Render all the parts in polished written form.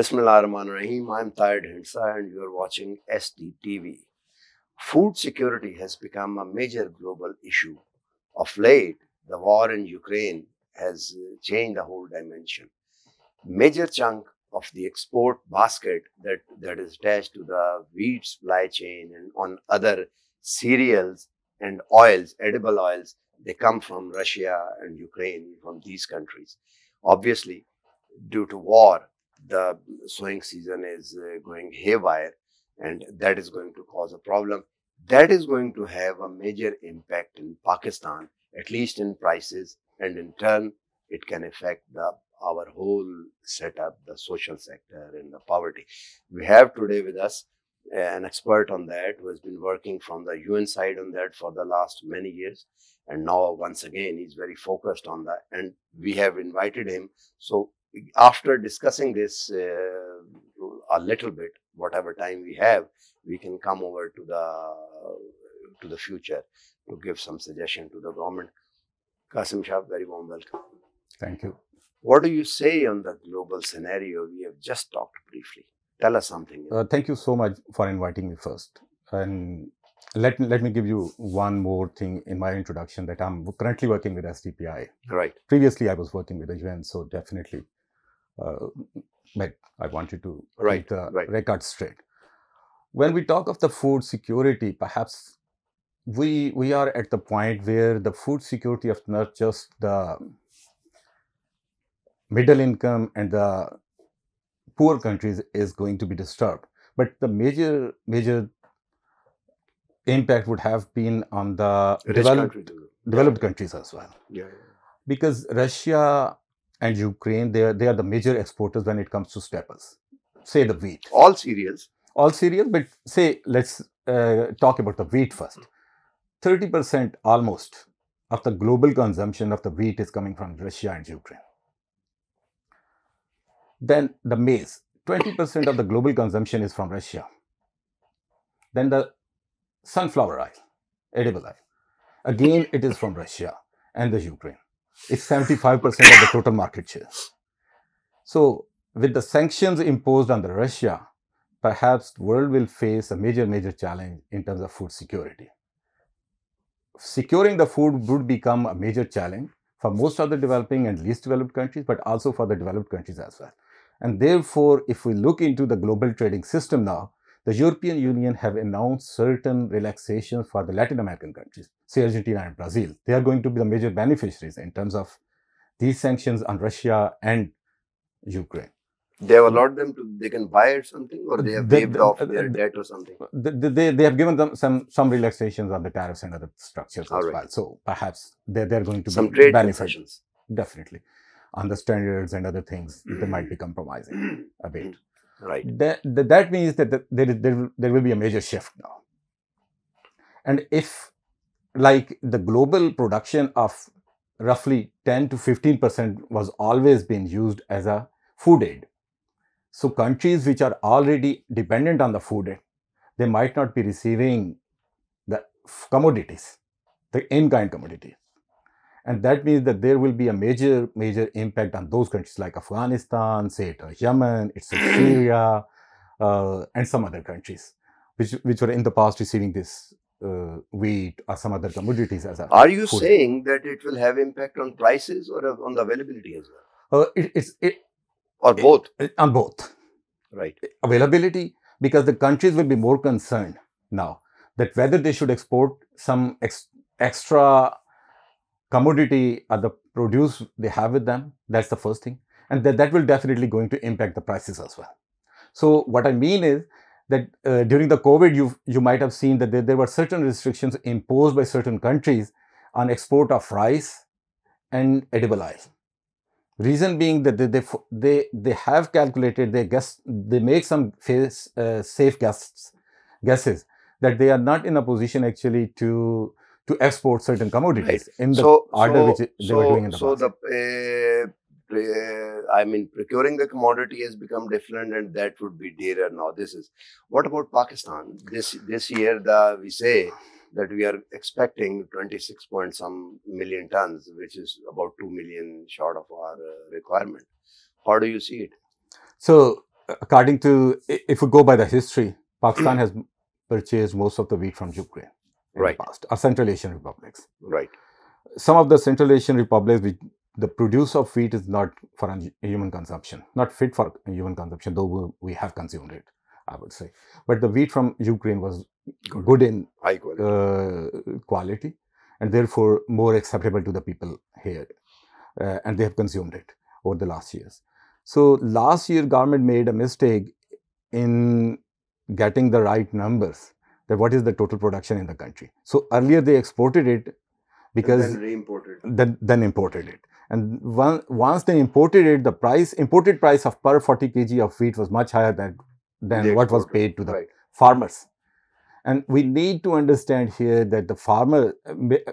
Bismillahirrahmanirrahim. I'm Tahir Hindsa and you're watching SDTV. Food security has become a major global issue. Of late, the war in Ukraine has changed the whole dimension. Major chunk of the export basket that is attached to the wheat supply chain and on other cereals and oils, edible oils, they come from Russia and Ukraine, from these countries. Obviously, due to war, the sowing season is going haywire, and that is going to cause a problem. That is going to have a major impact in Pakistan, at least in prices, and in turn, it can affect our whole setup, the social sector, and the poverty. We have today with us an expert on that who has been working from the UN side on that for the last many years. And now, once again, he's very focused on that. And we have invited him. So, after discussing this a little bit, whatever time we have, we can come over to the future to give some suggestion to the government. Qasim Shah, very warm welcome. Thank you. What do you say on the global scenario? We have just talked briefly. Tell us something. Thank you so much for inviting me first. And let me give you one more thing in my introduction, that I'm currently working with SDPI. Right. Previously, I was working with the UN, so definitely, but I wanted to keep the record straight. When we talk of the food security, perhaps we are at the point where the food security of not just the middle income and the poor countries is going to be disturbed, but the major impact would have been on the developed countries as well. Yeah. Because Russia and Ukraine, they are the major exporters when it comes to staples. Say the wheat. All cereals, but say, let's talk about the wheat first. 30% almost of the global consumption of the wheat is coming from Russia and Ukraine. Then the maize, 20% of the global consumption is from Russia. Then the sunflower oil, edible oil, again it is from Russia and the Ukraine. It's 75% of the total market share. So with the sanctions imposed on the Russia, perhaps the world will face a major challenge in terms of food security. Securing the food would become a major challenge for most of the developing and least developed countries, but also for the developed countries as well. And therefore, if we look into the global trading system now, the European Union have announced certain relaxations for the Latin American countries, say Argentina and Brazil. They are going to be the major beneficiaries in terms of these sanctions on Russia and Ukraine. They have allowed them to, they can buy something, or they have waived off their debt or something? They have given them some relaxations on the tariffs and other structures as well. So perhaps they're going to some be trade concessions. Definitely. On the standards and other things, they might be compromising a bit. Right. That means that there will be a major shift now. And if, like, the global production of roughly 10 to 15% was always been used as a food aid. So countries which are already dependent on the food aid, they might not be receiving the commodities, the in-kind commodities. And that means that there will be a major impact on those countries like Afghanistan, say Yemen, Syria, and some other countries, which were in the past receiving this wheat or some other commodities as a Are you saying that it will have impact on prices or on the availability as well? Or both? On both. Right. Availability, because the countries will be more concerned now that whether they should export some extra commodity or the produce they have with them. That's the first thing. And that will definitely going to impact the prices as well. So what I mean is that during the COVID, you might have seen that there were certain restrictions imposed by certain countries on export of rice and edible oil. Reason being that they have calculated, they make some safe guesses that they are not in a position actually to export certain commodities in the order which they were doing in the past. I mean, procuring the commodity has become different, and that would be dearer now. What about Pakistan? This year, we say that we are expecting 26 point some million tons, which is about 2 million short of our requirement. How do you see it? So according to, if we go by the history, Pakistan has purchased most of the wheat from Ukraine in Right. the past, or Central Asian republics. Right. Some of the Central Asian republics, the produce of wheat is not for human consumption, not fit for human consumption, though we have consumed it, I would say. But the wheat from Ukraine was good in High quality. quality, and therefore more acceptable to the people here, and they have consumed it over the last years. So last year, government made a mistake in getting the right numbers, that what is the total production in the country. So earlier they exported it because And then re-imported. then imported it. And once they imported it, the imported price of per 40 kg of wheat was much higher than what was paid to the farmers. And we need to understand here that the farmer,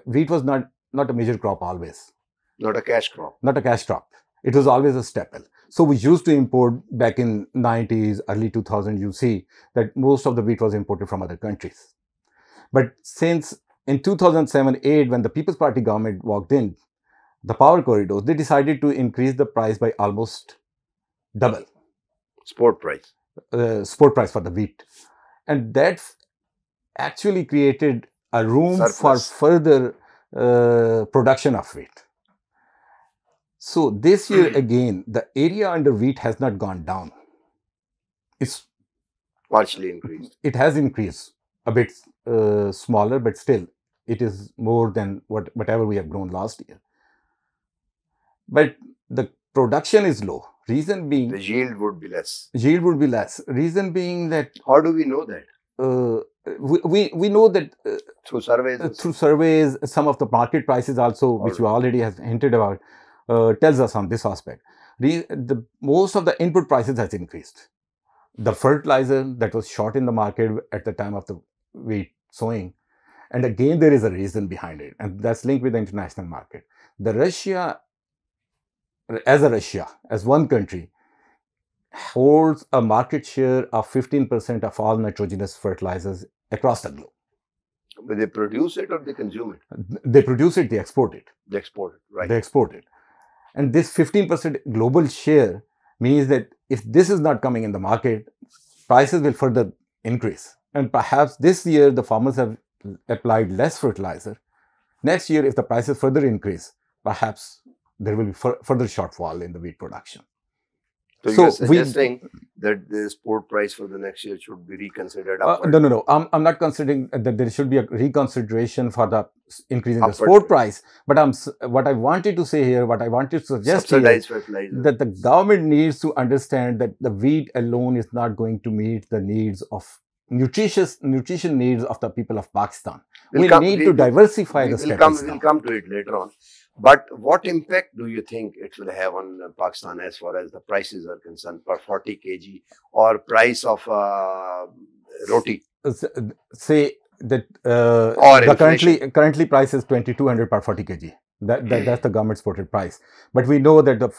wheat was not a major crop always. Not a cash crop. Not a cash crop. It was always a staple. So we used to import back in 90s, early 2000, you see that most of the wheat was imported from other countries. But since in 2007-8, when the People's Party government walked in, the power corridors, they decided to increase the price by almost double. Spot price. Spot price for the wheat. And that actually created a room Surplus. for further production of wheat. So this year again, the area under wheat has not gone down. It's partially increased. It has increased a bit smaller, but still it is more than whatever we have grown last year. But the production is low. Reason being, the yield would be less. Yield would be less. Reason being that. How do we know that? We know that through surveys. Through surveys, some of the market prices also, which we already have hinted about, tells us on this aspect. Most of the input prices has increased. The fertilizer that was short in the market at the time of the wheat sowing, and again there is a reason behind it, and that's linked with the international market. Russia, as one country, holds a market share of 15% of all nitrogenous fertilizers across the globe. But they produce it or they consume it? They produce it, they export it. They export it, right. They export it. And this 15% global share means that if this is not coming in the market, prices will further increase. And perhaps this year the farmers have applied less fertilizer. Next year, if the prices further increase, perhaps there will be further shortfall in the wheat production. So you're suggesting that the export price for the next year should be reconsidered upward? No. I'm not considering that there should be a reconsideration for the increase in the export price. But what I wanted to say here, what I wanted to suggest here, that the government needs to understand that the wheat alone is not going to meet the needs of nutrition needs of the people of Pakistan. We need to diversify the staples. We'll come to it later on. But what impact do you think it will have on Pakistan as far as the prices are concerned per 40 kg or price of roti? Say that the currently price is 2200 per 40 kg. That's the government supported price. But we know that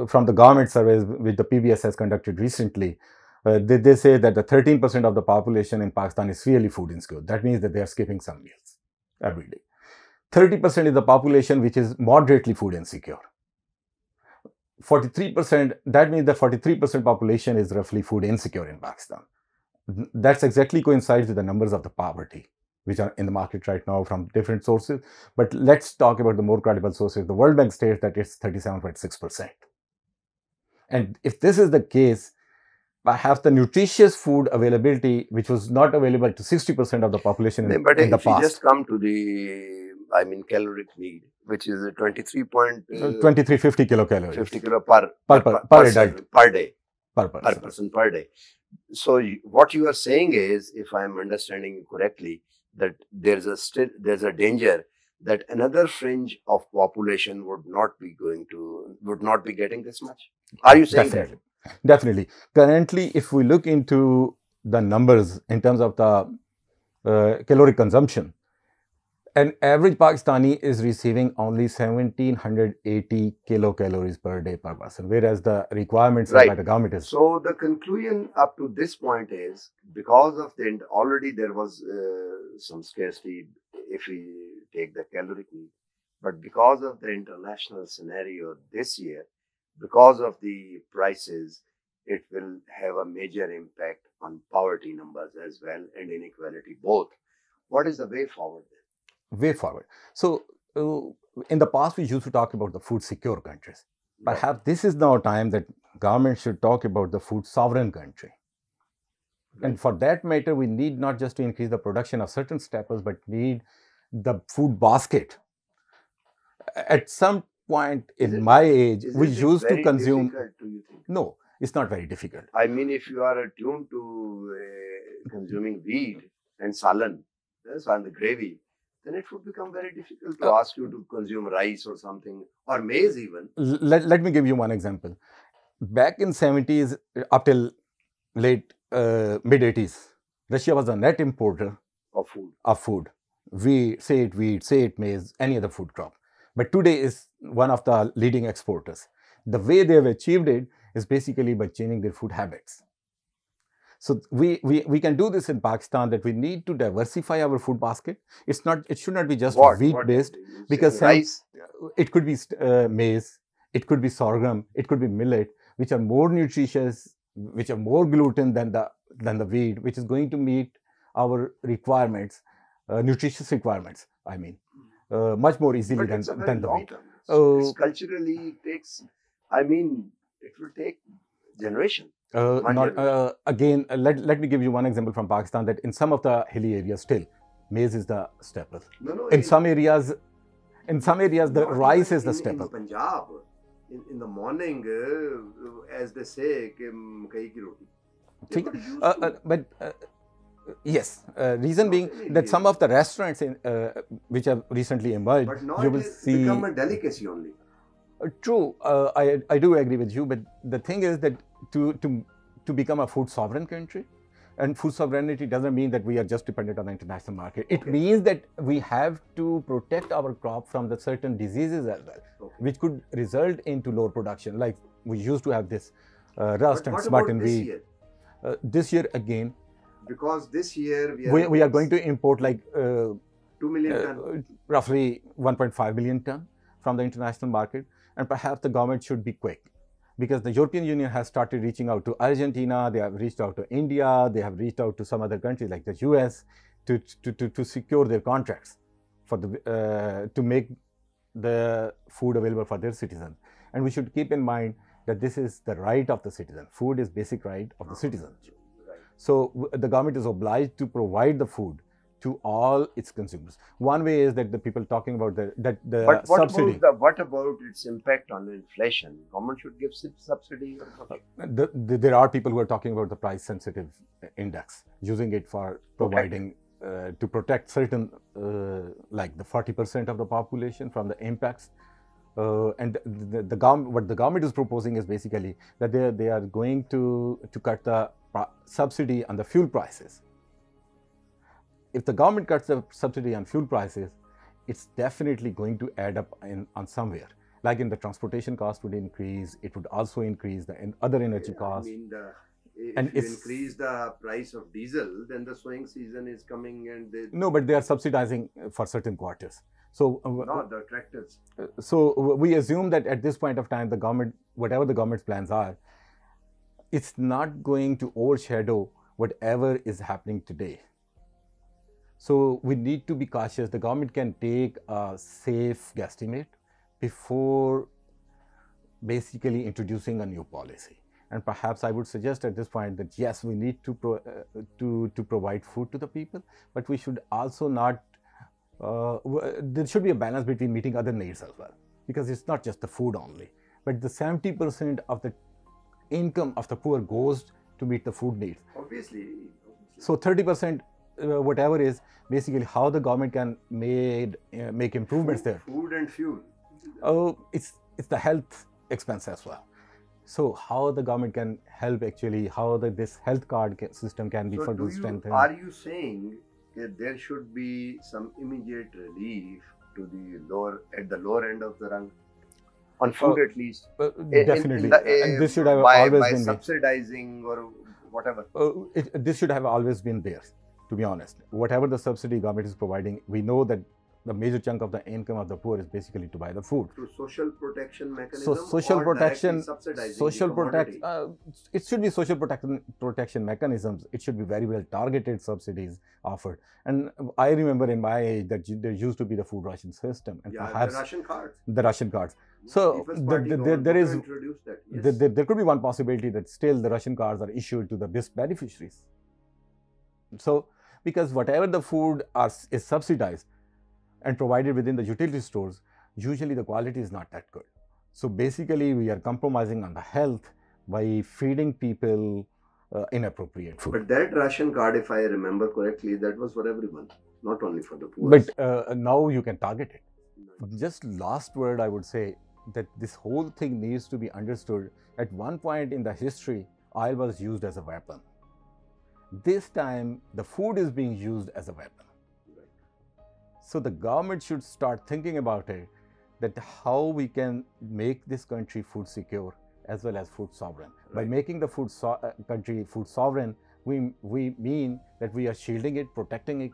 from the government surveys which the PBS has conducted recently, they say that the 13% of the population in Pakistan is really food insecure. That means that they are skipping some meals every day. 30% is the population which is moderately food insecure. 43%, that means the 43% population is roughly food insecure in Pakistan. That's exactly coincides with the numbers of the poverty which are in the market right now from different sources. But let's talk about the more credible sources. The World Bank states that it's 37.6%. And if this is the case, perhaps the nutritious food availability, which was not available to 60% of the population in the past. But if you just come to the, caloric need, which is 2350 kilocalories. 50 kilo per adult. Per day. Per person per day. So what you are saying is, if I am understanding you correctly, that there's a danger that another fringe of population would not be getting this much. Are you saying that? Definitely. Currently, if we look into the numbers in terms of the caloric consumption, an average Pakistani is receiving only 1780 kilocalories per day per person, whereas the requirements by the government is. So the conclusion up to this point is, because of already there was some scarcity if we take the caloric need, but because of the international scenario this year, because of the prices, it will have a major impact on poverty numbers as well and inequality both. What is the way forward then? Way forward. So, in the past, we used to talk about the food secure countries. Right. Perhaps this is now time that government should talk about the food sovereign country. Right. And for that matter, we need not just to increase the production of certain staples, but need the food basket. At some point in my age, we used to consume. Difficult, do you think? No, it's not very difficult. I mean, if you are attuned to consuming wheat and salan, and the gravy, then it would become very difficult to ask you to consume rice or something, or maize even. Let me give you one example. Back in 70s, up till late mid 80s, Russia was a net importer of food. Say it wheat, say it maize, any other food crop. But today is one of the leading exporters. The way they have achieved it is basically by changing their food habits. So we can do this in Pakistan, that we need to diversify our food basket. It should not be just wheat based, because rice. It could be maize, it could be sorghum, it could be millet, which are more nutritious, which are more gluten than the wheat, which is going to meet our requirements, nutritious requirements. I mean, much more easily than the wheat. Culturally, it takes. I mean, it will take generation. Again, let me give you one example from Pakistan, that in some of the hilly areas still maize is the staple. In some areas the rice is the staple. In Punjab, in the morning, as they say, makai ki roti. Yes, reason being that some of the restaurants which have recently emerged, but now you will see become a delicacy only. True, I do agree with you, but the thing is that to become a food sovereign country, and food sovereignty doesn't mean that we are just dependent on the international market. It means that we have to protect our crop from the certain diseases as well, which could result into lower production. Like we used to have this rust and smut in wheat. This year again, because this year we are going to import like 2 million ton, roughly 1.5 million ton from the international market, and perhaps the government should be quick, because the European Union has started reaching out to Argentina, they have reached out to India, they have reached out to some other countries like the US to secure their contracts for to make the food available for their citizens. And we should keep in mind that this is the right of the citizen. Food is basic right of the citizen. So the government is obliged to provide the food to all its consumers. One way is that the people talking about the but subsidy. What about its impact on inflation? Government should give subsidy or something? There are people who are talking about the price sensitive index, using it for providing to protect certain like the 40% of the population from the impacts. And what the government is proposing is basically that they are going to cut the subsidy on the fuel prices. If the government cuts the subsidy on fuel prices, it's definitely going to add up on somewhere. Like in the transportation cost would increase, it would also increase the other energy costs. I mean, if you increase the price of diesel, then the sowing season is coming and no, but they are subsidizing for certain quarters. So no, the tractors. So we assume that at this point of time, the government, whatever the government's plans are, it's not going to overshadow whatever is happening today. So we need to be cautious. The government can take a safe guesstimate before basically introducing a new policy. And perhaps I would suggest at this point that yes, we need to provide food to the people, but we should also not. There should be a balance between meeting other needs as well, because it's not just the food only, but the 70% of the income of the poor goes to meet the food needs. Obviously. So 30%. Whatever is basically how the government can make improvements there. Food and fuel. It's the health expense as well. So how the government can help actually, how this health card system can be further strengthened. Are you saying that there should be some immediate relief to at the lower end of the rung? On food at least? Definitely. And this should have always been subsidizing or whatever. This should have always been there. To be honest, whatever the subsidy government is providing, we know that the major chunk of the income of the poor is basically to buy the food. Through social protection So mechanism social or protection, directly subsidizing social the commodity? it should be social protection mechanisms. It should be very well targeted subsidies offered. And I remember in my age that there used to be the food ration system, and Yeah, perhaps the Russian cards. the Russian cards. So People's Party there is introduced that. Yes. there could be one possibility that still the Russian cards are issued to the beneficiaries. So because whatever the food is subsidized and provided within the utility stores, usually the quality is not that good. So basically we are compromising on the health by feeding people inappropriate food. But that Russian card, if I remember correctly, that was for everyone, not only for the poor. But now you can target it. Just last word, I would say that this whole thing needs to be understood. At one point in the history, oil was used as a weapon. This time, the food is being used as a weapon. So the government should start thinking about it, that how we can make this country food secure as well as food sovereign. By making the country food sovereign, we mean that we are shielding it, protecting it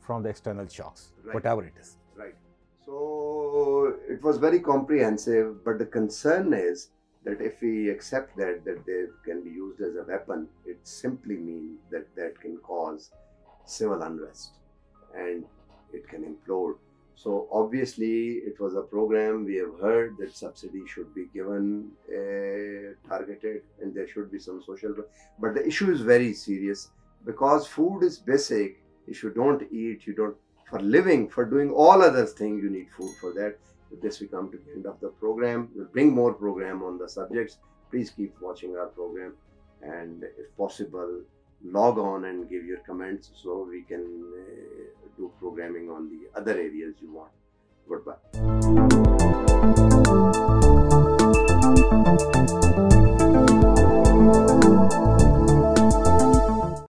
from the external shocks, whatever it is. Right. So it was very comprehensive, but the concern is that if we accept that they can be used as a weapon, it simply means that that can cause civil unrest and it can implode. So obviously it was a program, we have heard that subsidy should be given targeted, and there should be some social, but the issue is very serious because food is basic. If you don't eat, you don't, for living, for doing all other things, you need food for that. With this, we come to the end of the program. We'll bring more program on the subjects. Please keep watching our program, and if possible, log on and give your comments so we can do programming on the other areas you want. Goodbye.